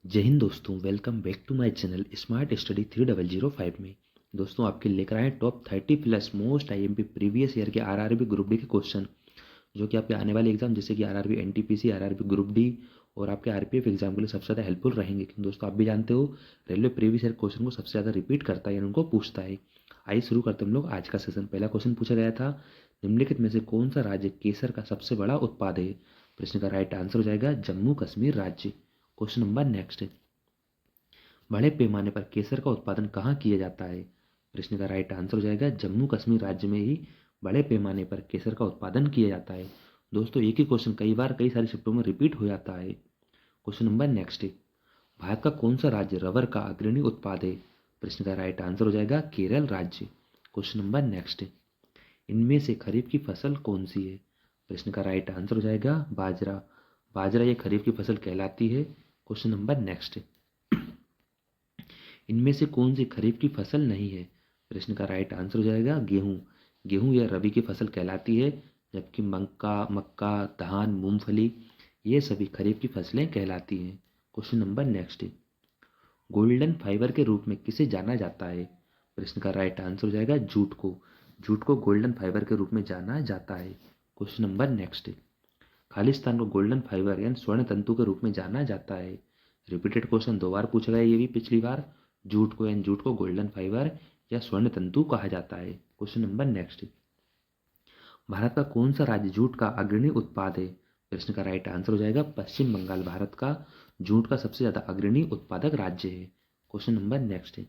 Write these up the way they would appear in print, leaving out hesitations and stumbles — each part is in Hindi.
जय हिंद दोस्तों, welcome back to my channel Smart Study 3005 में। दोस्तों आपके लेकर आए हैं top 30 plus most IMP previous year के आरआरबी ग्रुप डी के क्वेश्चन, जो कि आपके आने वाले एग्जाम जैसे कि RRB NTPC, RRB group D और आपके आरपीएफ एग्जाम के लिए सबसे ज़्यादा हेल्पफुल रहेंगे। क्योंकि दोस्तों आप भी जानते हो, रेलवे प्रीवियस ईयर क्वेश्चन को सबसे ज़्यादा रिपीट करता है यानी उनको पूछता है। आइए शुरू करते हम लोग आज का सेशन। पहला क्वेश्चन पूछा गया था, निम्नलिखित में से कौन सा राज्य केसर का सबसे बड़ा उत्पाद है? प्रश्न का राइट आंसर हो जाएगा जम्मू कश्मीर राज्य। क्वेश्चन नंबर नेक्स्ट, बड़े पैमाने पर केसर का उत्पादन कहाँ किया जाता है? प्रश्न का राइट आंसर हो जाएगा जम्मू कश्मीर राज्य में ही बड़े पैमाने पर केसर का उत्पादन किया जाता है। दोस्तों एक ही क्वेश्चन कई बार कई सारे शिफ्टों में रिपीट हो जाता है। क्वेश्चन नंबर नेक्स्ट, भारत का कौन सा राज्य रबर का अग्रणी उत्पाद है? प्रश्न का राइट आंसर हो जाएगा केरल राज्य। क्वेश्चन नंबर नेक्स्ट, इनमें से खरीफ की फसल कौन सी है? प्रश्न का राइट आंसर हो जाएगा बाजरा। बाजरा ये खरीफ की फसल कहलाती है। क्वेश्चन नंबर नेक्स्ट, इनमें से कौन सी खरीफ की फसल नहीं है? प्रश्न का राइट आंसर हो जाएगा गेहूं। गेहूं यह रबी की फसल कहलाती है, जबकि मक्का, धान, मूंगफली ये सभी खरीफ की फसलें कहलाती हैं। Question number next, golden fibre के रूप में किसे जाना जाता है? प्रश्न का राइट आंसर हो जाएगा जूट को। जूट को गोल्डन फाइबर के रूप में जाना जाता है। क्वेश्चन नंबर नेक्स्ट, खालिस्तान को गोल्डन फाइबर यानी स्वर्ण तंतु के रूप में जाना जाता है। रिपीटेड क्वेश्चन दो बार पूछा गया ये भी पिछली बार। जूट को यानी जूट को गोल्डन फाइबर या स्वर्ण तंतु कहा जाता है। क्वेश्चन नंबर नेक्स्ट, भारत का कौन सा राज्य जूट का अग्रणी उत्पाद है? प्रश्न का राइट आंसर हो जाएगा पश्चिम बंगाल भारत का जूट का सबसे ज्यादा अग्रणी उत्पादक राज्य है। क्वेश्चन नंबर नेक्स्ट,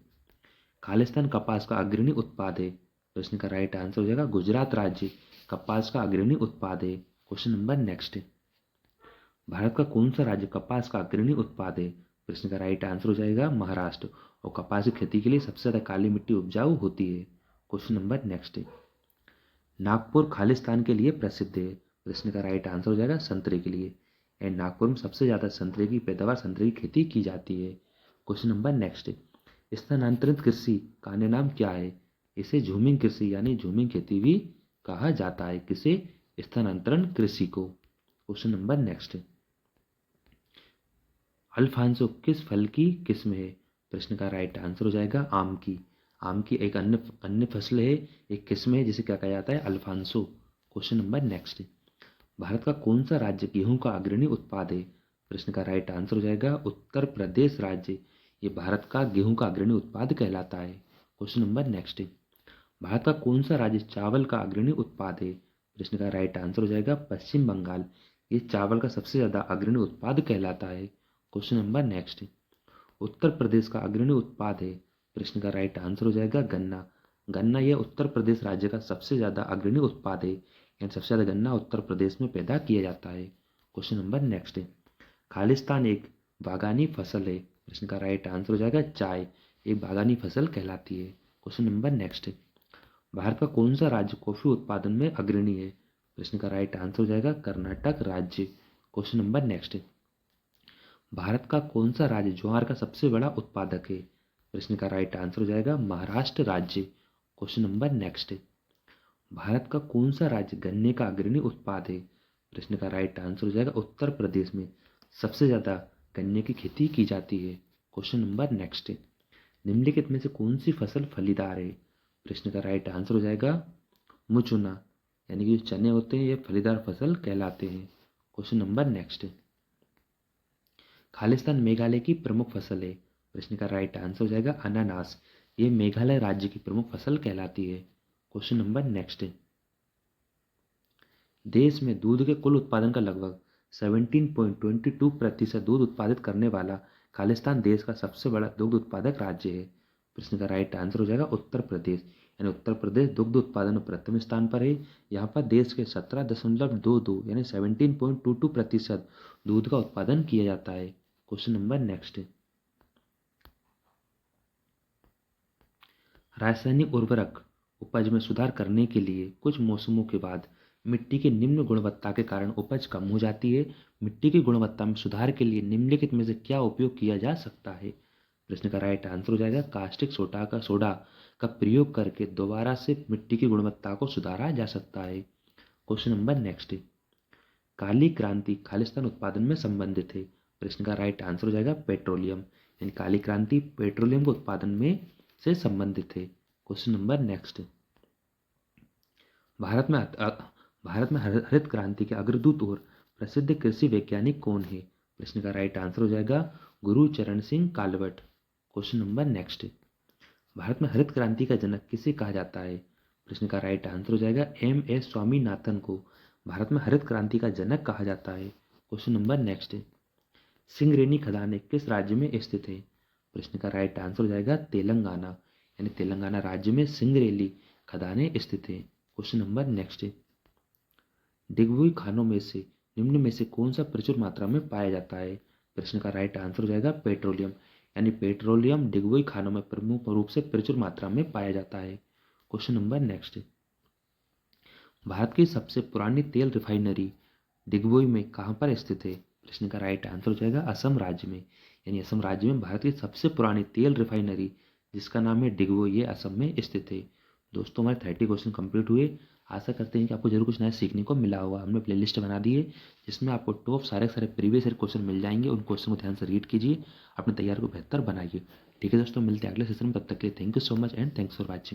खालिस्तान कपास का अग्रणी उत्पाद है। प्रश्न का राइट आंसर हो जाएगा गुजरात राज्य कपास का अग्रणी उत्पाद है। क्वेश्चन नंबर नेक्स्ट, भारत का कौन सा राज्य कपास का अग्रणी उत्पाद है? प्रश्न का राइट आंसर हो जाएगा महाराष्ट्र, और कपास की खेती के लिए सबसे ज्यादा काली मिट्टी उपजाऊ होती है। Question number next, Nagpur Khalistan के लिए प्रसिद्ध है। प्रश्न का राइट आंसर हो जाएगा संतरे के लिए, एंड नागपुर में सबसे ज्यादा संतरे की पैदावार, संतरे की खेती की जाती है। क्वेश्चन नंबर नेक्स्ट, स्थानांतरित कृषि का अन्य नाम क्या है? इसे झूमिंग कृषि यानी झूमिंग खेती भी कहा जाता है। किसे? स्थानांतरण कृषि को। क्वेश्चन नंबर नेक्स्ट, अल्फांसो किस फल की किस्म है? प्रश्न का राइट आंसर हो जाएगा आम की। आम की एक अन्य अन्य फसल है, एक किस्म है जिसे क्या कहा जाता है? Alphonso. Question number next, Bharat का कौन सा राज्य गेहूं का अग्रणी उत्पाद है? प्रश्न का राइट आंसर हो जाएगा उत्तर प्रदेश राज्य। ये भारत का गेहूं का अग्रणी उत्पाद कहलाता है। क्वेश्चन नंबर नेक्स्ट, भारत का कौन सा राज्य चावल का अग्रणी उत्पाद है? प्रश्न का राइट आंसर हो जाएगा पश्चिम बंगाल। ये चावल का सबसे ज्यादा अग्रणी उत्पाद कहलाता है। Question number next, Uttar Pradesh का अग्रणी उत्पाद है। प्रश्न का राइट आंसर हो जाएगा गन्ना। गन्ना यह उत्तर प्रदेश राज्य का सबसे ज्यादा अग्रणी उत्पाद है, यानी सबसे ज्यादा गन्ना उत्तर प्रदेश में पैदा किया जाता है। क्वेश्चन नंबर नेक्स्ट, खालिस्तान एक बागानी फसल है। प्रश्न का राइट आंसर हो जाएगा चाय। एक बागानी फसल कहलाती है। क्वेश्चन नंबर नेक्स्ट, भारत का कौन सा राज्य कॉफी उत्पादन में अग्रणी है? प्रश्न का राइट आंसर हो जाएगा कर्नाटक राज्य। क्वेश्चन नंबर नेक्स्ट, भारत का कौन सा राज्य ज्वार का सबसे बड़ा उत्पादक है? प्रश्न का राइट आंसर हो जाएगा महाराष्ट्र राज्य। क्वेश्चन नंबर नेक्स्ट, भारत का कौन सा राज्य गन्ने का अग्रणी उत्पाद है? प्रश्न का राइट आंसर हो जाएगा उत्तर प्रदेश में सबसे ज्यादा गन्ने की खेती की जाती है। क्वेश्चन नंबर नेक्स्ट, निम्नलिखित में से कौन सी फसल फलीदार है? प्रश्न का राइट आंसर हो जाएगा मुचुना, यानी कि जो चने होते हैं ये फलीदार फसल कहलाते हैं। Question number next, Khalistan Meghalaya की प्रमुख फसल है। प्रश्न का राइट आंसर हो जाएगा अनानास। ये मेघालय राज्य की प्रमुख फसल कहलाती है। क्वेश्चन नंबर नेक्स्ट, देश में दूध के कुल उत्पादन का लगभग 17.22% दूध उत्पादित करने वाला खालिस्तान देश का सबसे बड़ा दुग्ध उत्पादक राज्य है। प्रश्न का राइट आंसर हो जाएगा उत्तर प्रदेश, यानी उत्तर प्रदेश दुग्ध उत्पादन में प्रथम स्थान पर है। यहाँ पर देश के 17.22 यानी 17.22% दूध का उत्पादन किया जाता है। क्वेश्चन नंबर नेक्स्ट, रासायनिक उर्वरक उपज में सुधार करने के लिए कुछ मौसमों के बाद मिट्टी की निम्न गुणवत्ता के कारण उपज कम हो जाती है। मिट्टी की गुणवत्ता में सुधार के लिए निम्नलिखित में से क्या उपयोग किया जा सकता है? प्रश्न का राइट आंसर हो जाएगा कास्टिक सोडा का प्रयोग करके दोबारा से मिट्टी की गुणवत्ता को सुधारा जा सकता है। क्वेश्चन नंबर नेक्स्ट, काली क्रांति खालिस्तान उत्पादन में संबंधित है। प्रश्न का राइट आंसर हो जाएगा पेट्रोलियम, यानी काली क्रांति पेट्रोलियम के उत्पादन में से संबंधित है। क्वेश्चन नंबर नेक्स्ट, भारत में हरित क्रांति के अग्रदूत और प्रसिद्ध कृषि वैज्ञानिक कौन है? प्रश्न का राइट आंसर हो जाएगा Gurcharan Singh Kalwat. Question number next, Bharat में हरित क्रांति का जनक किसे कहा जाता है? प्रश्न का राइट आंसर हो जाएगा M.S. स्वामीनाथन को भारत में हरित क्रांति का जनक कहा जाता है। क्वेश्चन नंबर नेक्स्ट, सिंगरेनी खदानें किस राज्य में स्थित है? प्रश्न का राइट आंसर हो जाएगा तेलंगाना, यानी तेलंगाना राज्य में सिंगरेली खदानें स्थित है। क्वेश्चन नंबर नेक्स्ट, डिगबोई खानों में से निम्न में से कौन सा प्रचुर मात्रा में पाया जाता है? प्रश्न का राइट आंसर हो जाएगा पेट्रोलियम, यानी पेट्रोलियम डिगबोई खानों में प्रमुख रूप से प्रचुर मात्रा में पाया जाता है। क्वेश्चन नंबर नेक्स्ट, भारत की सबसे पुरानी तेल रिफाइनरी डिगबोई में कहाँ पर स्थित है? प्रश्न का राइट आंसर हो जाएगा असम राज्य में, यानी असम राज्य में भारत की सबसे पुरानी तेल रिफाइनरी जिसका नाम है डिगबोई, ये असम में स्थित है। दोस्तों हमारे 30 क्वेश्चन कंप्लीट हुए। आशा करते हैं कि आपको जरूर कुछ नया सीखने को मिला होगा। हमने प्लेलिस्ट बना दी है जिसमें आपको टॉप सारे प्रीवियस ईयर क्वेश्चन मिल जाएंगे। उन क्वेश्चन को ध्यान से रीड कीजिए, अपने तैयारी को बेहतर बनाइए। ठीक है दोस्तों, मिलते हैं अगले सेशन में, तब तक के लिए thank you so much and thanks for watching.